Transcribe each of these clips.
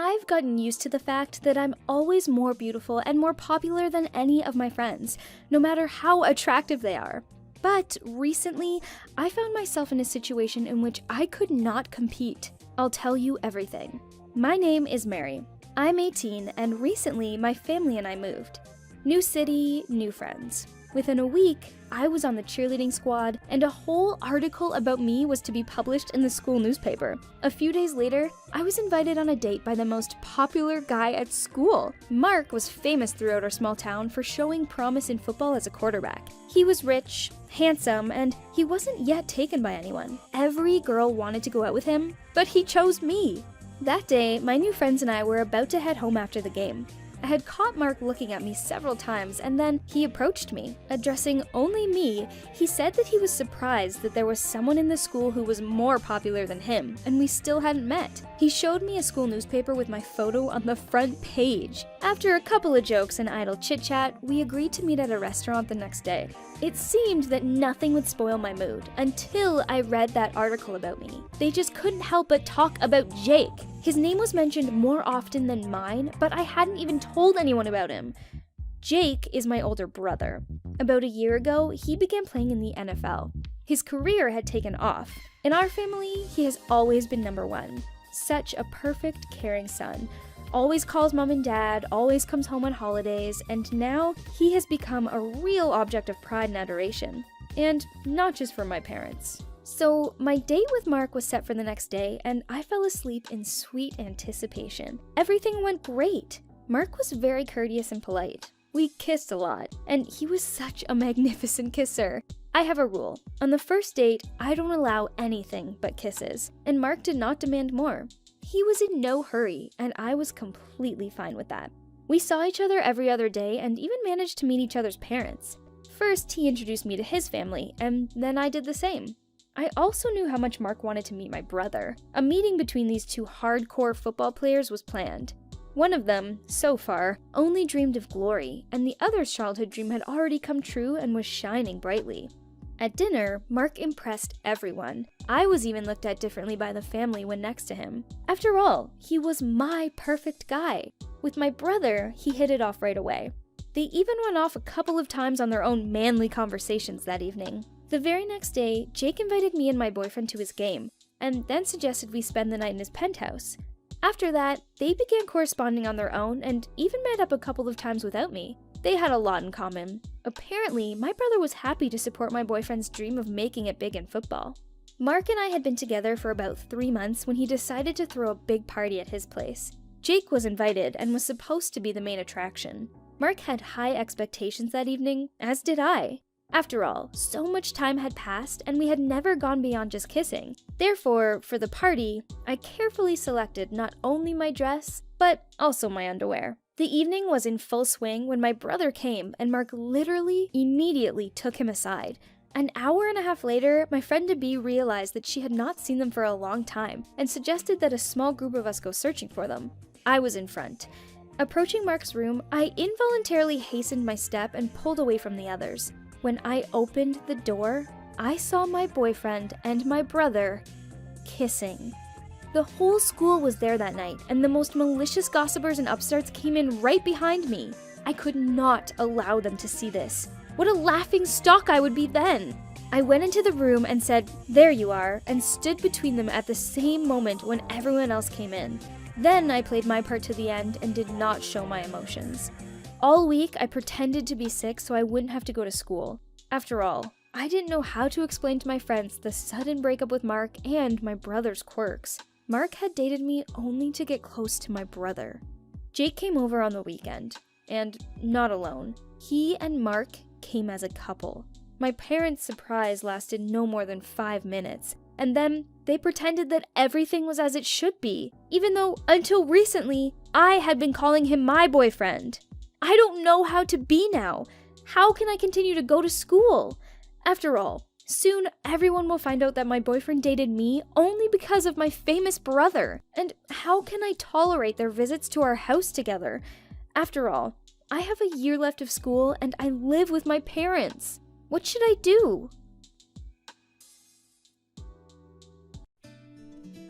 I've gotten used to the fact that I'm always more beautiful and more popular than any of my friends, no matter how attractive they are. But recently, I found myself in a situation in which I could not compete. I'll tell you everything. My name is Mary. I'm 18, and recently my family and I moved. New city, new friends. Within a week, I was on the cheerleading squad, and a whole article about me was to be published in the school newspaper. A few days later, I was invited on a date by the most popular guy at school. Mark was famous throughout our small town for showing promise in football as a quarterback. He was rich, handsome, and he wasn't yet taken by anyone. Every girl wanted to go out with him, but he chose me. That day, my new friends and I were about to head home after the game. I had caught Mark looking at me several times, and then he approached me. Addressing only me, he said that he was surprised that there was someone in the school who was more popular than him, and we still hadn't met. He showed me a school newspaper with my photo on the front page. After a couple of jokes and idle chit-chat, we agreed to meet at a restaurant the next day. It seemed that nothing would spoil my mood until I read that article about me. They just couldn't help but talk about Jake. His name was mentioned more often than mine, but I hadn't even told anyone about him. Jake is my older brother. About a year ago, he began playing in the NFL. His career had taken off. In our family, he has always been number one. Such a perfect, caring son. Always calls mom and dad, always comes home on holidays, and now he has become a real object of pride and adoration. And not just for my parents. So my date with Mark was set for the next day, and I fell asleep in sweet anticipation. Everything went great. Mark was very courteous and polite. We kissed a lot, and he was such a magnificent kisser. I have a rule. On the first date, I don't allow anything but kisses, and Mark did not demand more. He was in no hurry, and I was completely fine with that. We saw each other every other day and even managed to meet each other's parents. First, he introduced me to his family, and then I did the same. I also knew how much Mark wanted to meet my brother. A meeting between these two hardcore football players was planned. One of them, so far, only dreamed of glory, and the other's childhood dream had already come true and was shining brightly. At dinner, Mark impressed everyone. I was even looked at differently by the family when next to him. After all, he was my perfect guy. With my brother, he hit it off right away. They even went off a couple of times on their own manly conversations that evening. The very next day, Jake invited me and my boyfriend to his game, and then suggested we spend the night in his penthouse. After that, they began corresponding on their own and even met up a couple of times without me. They had a lot in common. Apparently, my brother was happy to support my boyfriend's dream of making it big in football. Mark and I had been together for about 3 months when he decided to throw a big party at his place. Jake was invited and was supposed to be the main attraction. Mark had high expectations that evening, as did I. After all, so much time had passed and we had never gone beyond just kissing. Therefore, for the party, I carefully selected not only my dress, but also my underwear. The evening was in full swing when my brother came and Mark literally immediately took him aside. An hour and a half later, my friend Debbie realized that she had not seen them for a long time and suggested that a small group of us go searching for them. I was in front. Approaching Mark's room, I involuntarily hastened my step and pulled away from the others. When I opened the door, I saw my boyfriend and my brother kissing. The whole school was there that night, and the most malicious gossipers and upstarts came in right behind me. I could not allow them to see this. What a laughing stock I would be then! I went into the room and said, "There you are," and stood between them at the same moment when everyone else came in. Then I played my part to the end and did not show my emotions. All week, I pretended to be sick so I wouldn't have to go to school. After all, I didn't know how to explain to my friends the sudden breakup with Mark and my brother's quirks. Mark had dated me only to get close to my brother. Jake came over on the weekend, and not alone. He and Mark came as a couple. My parents' surprise lasted no more than 5 minutes, and then they pretended that everything was as it should be, even though, until recently, I had been calling him my boyfriend. I don't know how to be now. How can I continue to go to school? After all, soon everyone will find out that my boyfriend dated me only because of my famous brother. And how can I tolerate their visits to our house together? After all, I have a year left of school and I live with my parents. What should I do?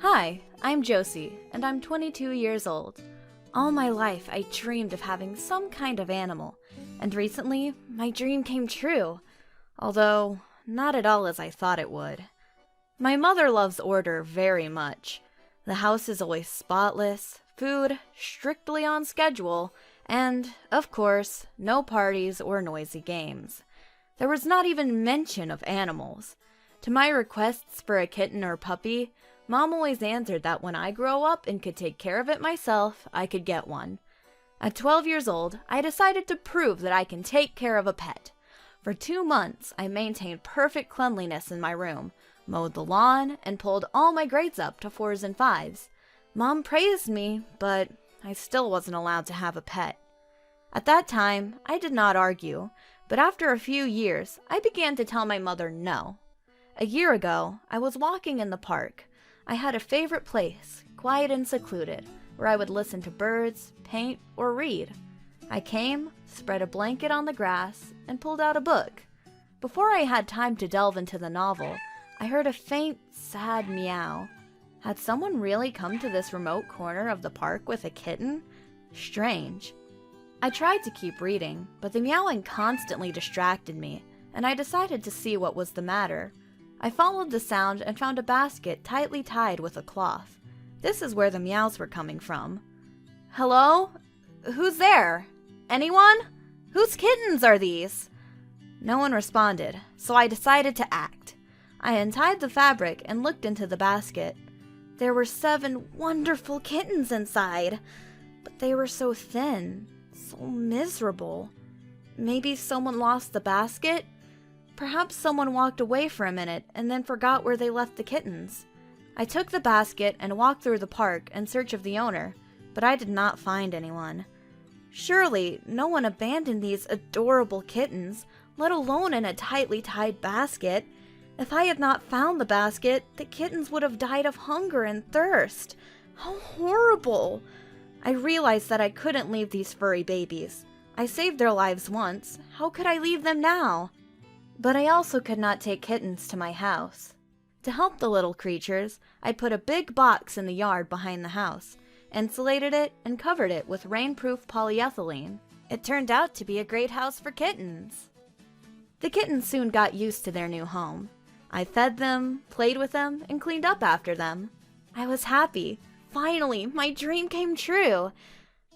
Hi, I'm Josie, and I'm 22 years old. All my life, I dreamed of having some kind of animal, and recently, my dream came true, although not at all as I thought it would. My mother loves order very much. The house is always spotless, food strictly on schedule, and, of course, no parties or noisy games. There was not even mention of animals. To my requests for a kitten or puppy, Mom always answered that when I grow up and could take care of it myself, I could get one. At 12 years old, I decided to prove that I can take care of a pet. For 2 months, I maintained perfect cleanliness in my room, mowed the lawn, and pulled all my grades up to 4s and 5s. Mom praised me, but I still wasn't allowed to have a pet. At that time, I did not argue, but after a few years, I began to tell my mother no. A year ago, I was walking in the park. I had a favorite place, quiet and secluded, where I would listen to birds, paint, or read. I came, spread a blanket on the grass, and pulled out a book. Before I had time to delve into the novel, I heard a faint, sad meow. Had someone really come to this remote corner of the park with a kitten? Strange. I tried to keep reading, but the meowing constantly distracted me, and I decided to see what was the matter. I followed the sound and found a basket tightly tied with a cloth. This is where the meows were coming from. Hello? Who's there? Anyone? Whose kittens are these? No one responded, so I decided to act. I untied the fabric and looked into the basket. There were 7 wonderful kittens inside, but they were so thin, so miserable. Maybe someone lost the basket? Perhaps someone walked away for a minute and then forgot where they left the kittens. I took the basket and walked through the park in search of the owner, but I did not find anyone. Surely, no one abandoned these adorable kittens, let alone in a tightly tied basket. If I had not found the basket, the kittens would have died of hunger and thirst. How horrible! I realized that I couldn't leave these furry babies. I saved their lives once. How could I leave them now? But I also could not take kittens to my house. To help the little creatures, I put a big box in the yard behind the house, insulated it, and covered it with rainproof polyethylene. It turned out to be a great house for kittens. The kittens soon got used to their new home. I fed them, played with them, and cleaned up after them. I was happy. Finally, my dream came true.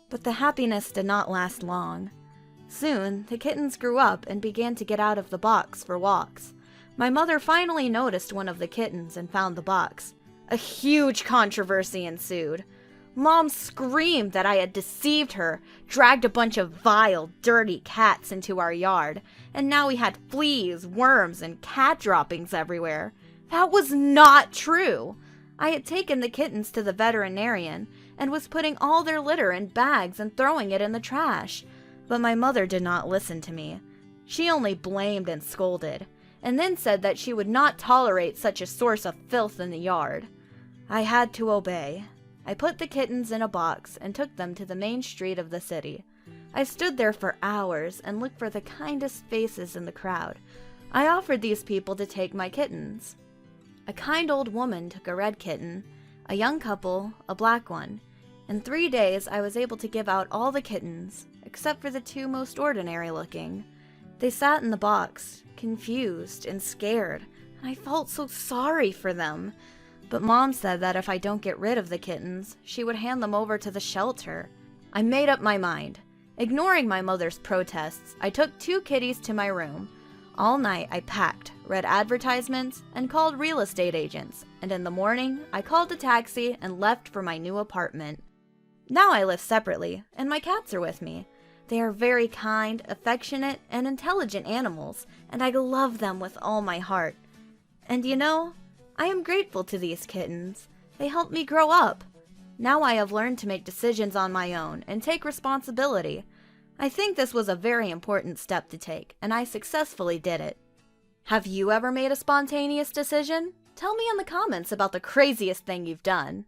But the happiness did not last long. Soon, the kittens grew up and began to get out of the box for walks. My mother finally noticed one of the kittens and found the box. A huge controversy ensued. Mom screamed that I had deceived her, dragged a bunch of vile, dirty cats into our yard, and now we had fleas, worms, and cat droppings everywhere. That was not true. I had taken the kittens to the veterinarian and was putting all their litter in bags and throwing it in the trash. But my mother did not listen to me. She only blamed and scolded, and then said that she would not tolerate such a source of filth in the yard. I had to obey. I put the kittens in a box and took them to the main street of the city. I stood there for hours and looked for the kindest faces in the crowd. I offered these people to take my kittens. A kind old woman took a red kitten, a young couple, a black one. In 3 days, I was able to give out all the kittens, except for the 2 most ordinary looking. They sat in the box, confused and scared, and I felt so sorry for them. But Mom said that if I don't get rid of the kittens, she would hand them over to the shelter. I made up my mind. Ignoring my mother's protests, I took 2 kitties to my room. All night I packed, read advertisements, and called real estate agents, and in the morning I called a taxi and left for my new apartment. Now I live separately, and my cats are with me. They are very kind, affectionate, and intelligent animals, and I love them with all my heart. And you know, I am grateful to these kittens. They helped me grow up. Now I have learned to make decisions on my own and take responsibility. I think this was a very important step to take, and I successfully did it. Have you ever made a spontaneous decision? Tell me in the comments about the craziest thing you've done.